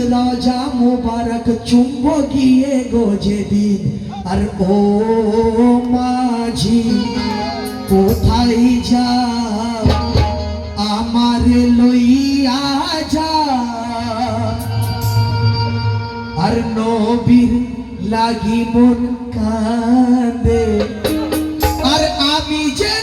রাজা মোবারক চুম্ব গিয়ে গো যেদিন আর ও মাঝি কোথায় যাও আমার লইয়া যা আর নবীর লাগি মন কাঁদে আর আমি যে